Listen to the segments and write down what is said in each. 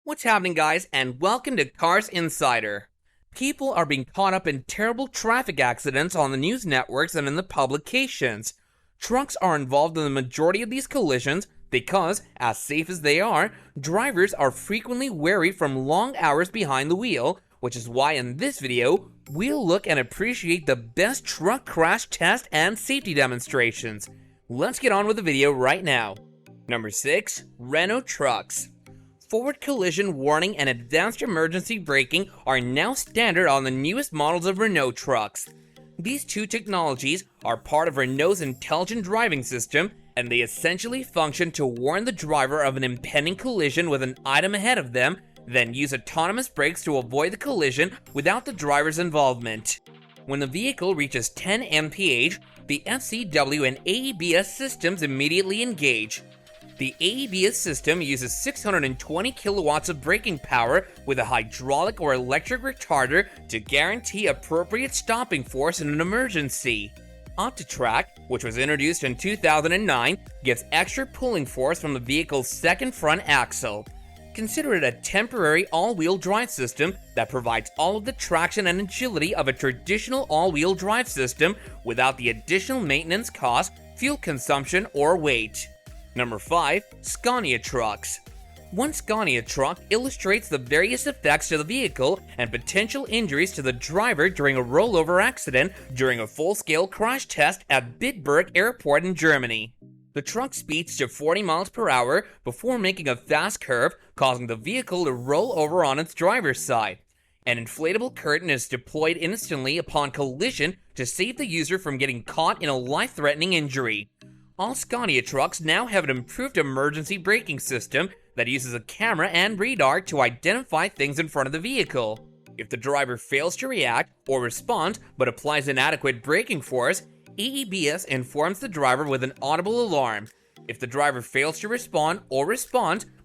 What's happening, guys, and welcome to Cars Insider. People are being caught up in terrible traffic accidents on the news networks and in the publications. Trucks are involved in the majority of these collisions because, as safe as they are, drivers are frequently wary from long hours behind the wheel, which is why in this video, we'll look and appreciate the best truck crash test and safety demonstrations. Let's get on with the video right now. Number 6. Renault Trucks. Forward collision warning and advanced emergency braking are now standard on the newest models of Renault trucks. These two technologies are part of Renault's intelligent driving system, and they essentially function to warn the driver of an impending collision with an item ahead of them, then use autonomous brakes to avoid the collision without the driver's involvement. When the vehicle reaches 10 mph, the FCW and AEBS systems immediately engage. The AEBS system uses 620 kilowatts of braking power with a hydraulic or electric retarder to guarantee appropriate stopping force in an emergency. OptiTrack, which was introduced in 2009, gives extra pulling force from the vehicle's second front axle. Consider it a temporary all-wheel drive system that provides all of the traction and agility of a traditional all-wheel drive system without the additional maintenance cost, fuel consumption, or weight. Number 5. Scania Trucks. One Scania truck illustrates the various effects to the vehicle and potential injuries to the driver during a rollover accident during a full-scale crash test at Bitburg Airport in Germany. The truck speeds to 40 miles per hour before making a fast curve, causing the vehicle to roll over on its driver's side. An inflatable curtain is deployed instantly upon collision to save the user from getting caught in a life-threatening injury. All Scania trucks now have an improved emergency braking system that uses a camera and radar to identify things in front of the vehicle. If the driver fails to react or respond but applies inadequate braking force, AEBS informs the driver with an audible alarm. If the driver fails to respond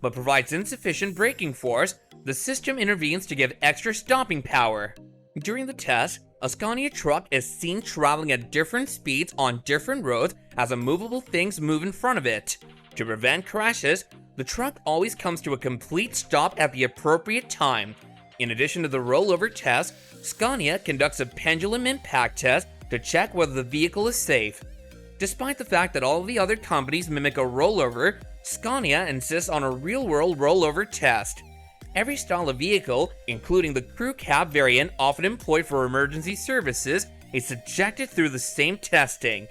but provides insufficient braking force, the system intervenes to give extra stopping power. During the test, a Scania truck is seen traveling at different speeds on different roads as immovable things move in front of it. To prevent crashes, the truck always comes to a complete stop at the appropriate time. In addition to the rollover test, Scania conducts a pendulum impact test to check whether the vehicle is safe. Despite the fact that all of the other companies mimic a rollover, Scania insists on a real-world rollover test. Every style of vehicle, including the crew cab variant often employed for emergency services, is subjected through the same testing.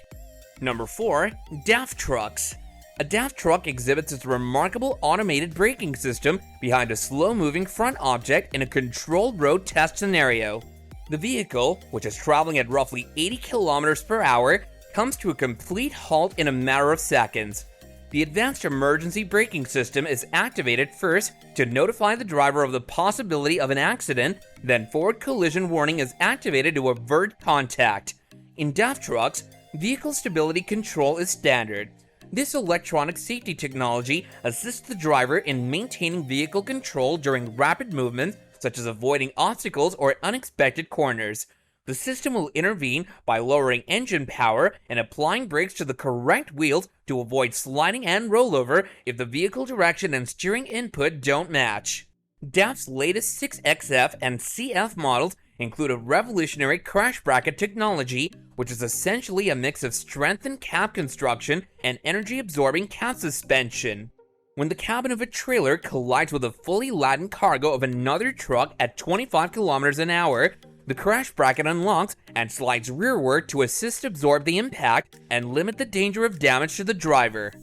Number 4. DAF Trucks. A DAF truck exhibits its remarkable automated braking system behind a slow-moving front object in a controlled road test scenario. The vehicle, which is traveling at roughly 80 kilometers per hour, comes to a complete halt in a matter of seconds. The advanced emergency braking system is activated first to notify the driver of the possibility of an accident, then forward collision warning is activated to avert contact. In DAF trucks, vehicle stability control is standard. This electronic safety technology assists the driver in maintaining vehicle control during rapid movements, such as avoiding obstacles or unexpected corners. The system will intervene by lowering engine power and applying brakes to the correct wheels to avoid sliding and rollover if the vehicle direction and steering input don't match. DAF's latest 6XF and CF models include a revolutionary crash bracket technology, which is essentially a mix of strengthened cab construction and energy-absorbing cab suspension. When the cabin of a trailer collides with a fully laden cargo of another truck at 25 kilometers an hour, the crash bracket unlocks and slides rearward to assist absorb the impact and limit the danger of damage to the driver.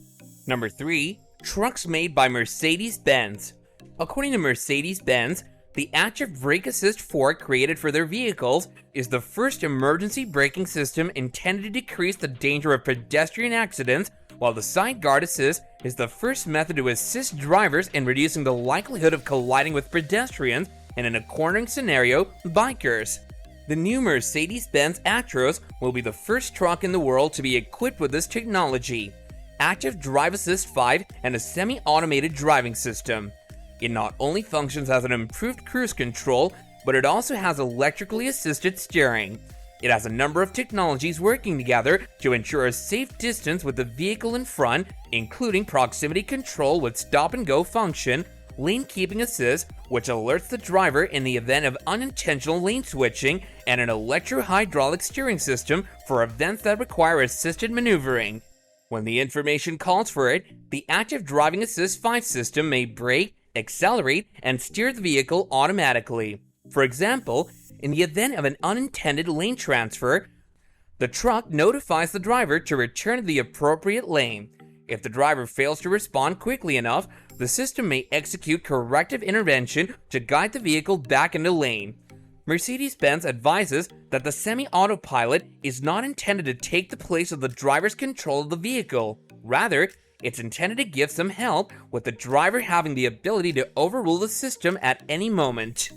Number 3. Trucks made by Mercedes-Benz. According to Mercedes-Benz, the active brake assist fork created for their vehicles is the first emergency braking system intended to decrease the danger of pedestrian accidents, while the side guard assist is the first method to assist drivers in reducing the likelihood of colliding with pedestrians and in a cornering scenario, bikers. The new Mercedes-Benz Actros will be the first truck in the world to be equipped with this technology. Active Drive Assist 5 and a semi-automated driving system. It not only functions as an improved cruise control, but it also has electrically assisted steering. It has a number of technologies working together to ensure a safe distance with the vehicle in front, including proximity control with stop-and-go function, lane keeping assist, which alerts the driver in the event of unintentional lane switching, and an electro-hydraulic steering system for events that require assisted maneuvering. When the information calls for it, the Active Driving Assist 5 system may brake, accelerate, and steer the vehicle automatically. For example, in the event of an unintended lane transfer, the truck notifies the driver to return to the appropriate lane. If the driver fails to respond quickly enough, the system may execute corrective intervention to guide the vehicle back into lane. Mercedes-Benz advises that the semi-autopilot is not intended to take the place of the driver's control of the vehicle. Rather, it's intended to give some help, with the driver having the ability to overrule the system at any moment.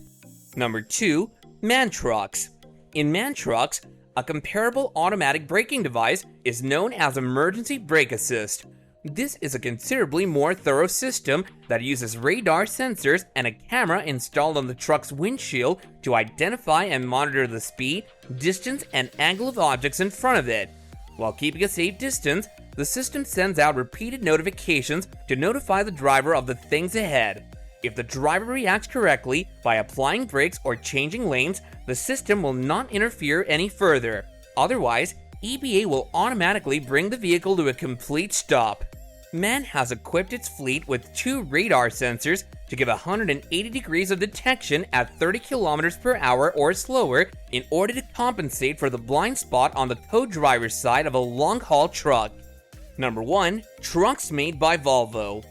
Number 2. MAN trucks. In MAN trucks, a comparable automatic braking device is known as emergency brake assist. This is a considerably more thorough system that uses radar sensors and a camera installed on the truck's windshield to identify and monitor the speed, distance, and angle of objects in front of it. While keeping a safe distance, the system sends out repeated notifications to notify the driver of the things ahead. If the driver reacts correctly by applying brakes or changing lanes, the system will not interfere any further. Otherwise, EBA will automatically bring the vehicle to a complete stop. MAN has equipped its fleet with 2 radar sensors to give 180 degrees of detection at 30 km per hour or slower in order to compensate for the blind spot on the co-driver's side of a long-haul truck. Number 1. Trucks made by Volvo.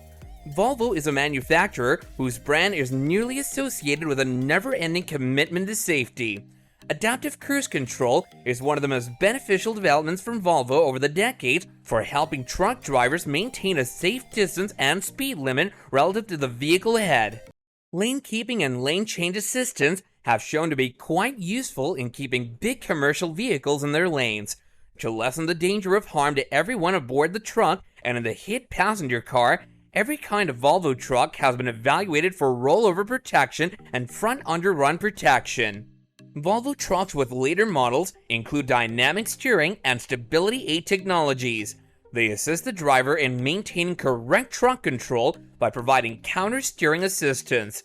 Volvo is a manufacturer whose brand is nearly associated with a never-ending commitment to safety. Adaptive cruise control is one of the most beneficial developments from Volvo over the decades for helping truck drivers maintain a safe distance and speed limit relative to the vehicle ahead. Lane keeping and lane change assistance have shown to be quite useful in keeping big commercial vehicles in their lanes. To lessen the danger of harm to everyone aboard the truck and in the hit passenger car, every kind of Volvo truck has been evaluated for rollover protection and front underrun protection. Volvo trucks with later models include dynamic steering and stability aid technologies. They assist the driver in maintaining correct truck control by providing counter-steering assistance.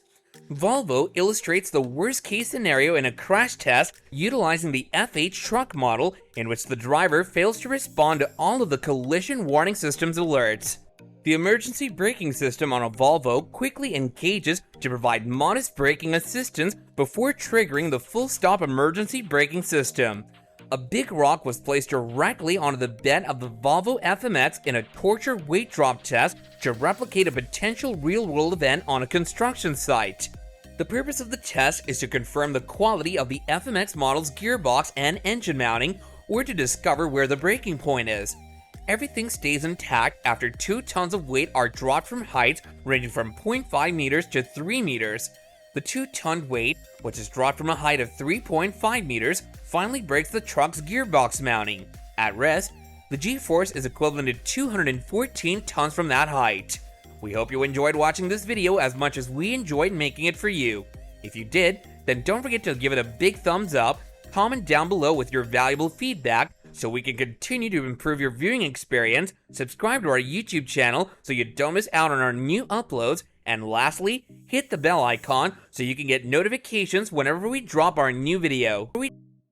Volvo illustrates the worst-case scenario in a crash test utilizing the FH truck model in which the driver fails to respond to all of the collision warning system's alerts. The emergency braking system on a Volvo quickly engages to provide modest braking assistance before triggering the full-stop emergency braking system. A big rock was placed directly onto the bed of the Volvo FMX in a torture weight drop test to replicate a potential real-world event on a construction site. The purpose of the test is to confirm the quality of the FMX model's gearbox and engine mounting, or to discover where the braking point is. Everything stays intact after 2 tons of weight are dropped from heights ranging from 0.5 meters to 3 meters. The 2-ton weight, which is dropped from a height of 3.5 meters, finally breaks the truck's gearbox mounting. At rest, the G-force is equivalent to 214 tons from that height. We hope you enjoyed watching this video as much as we enjoyed making it for you. If you did, then don't forget to give it a big thumbs up, comment down below with your valuable feedback, so we can continue to improve your viewing experience, subscribe to our YouTube channel so you don't miss out on our new uploads, and lastly, hit the bell icon so you can get notifications whenever we drop our new video.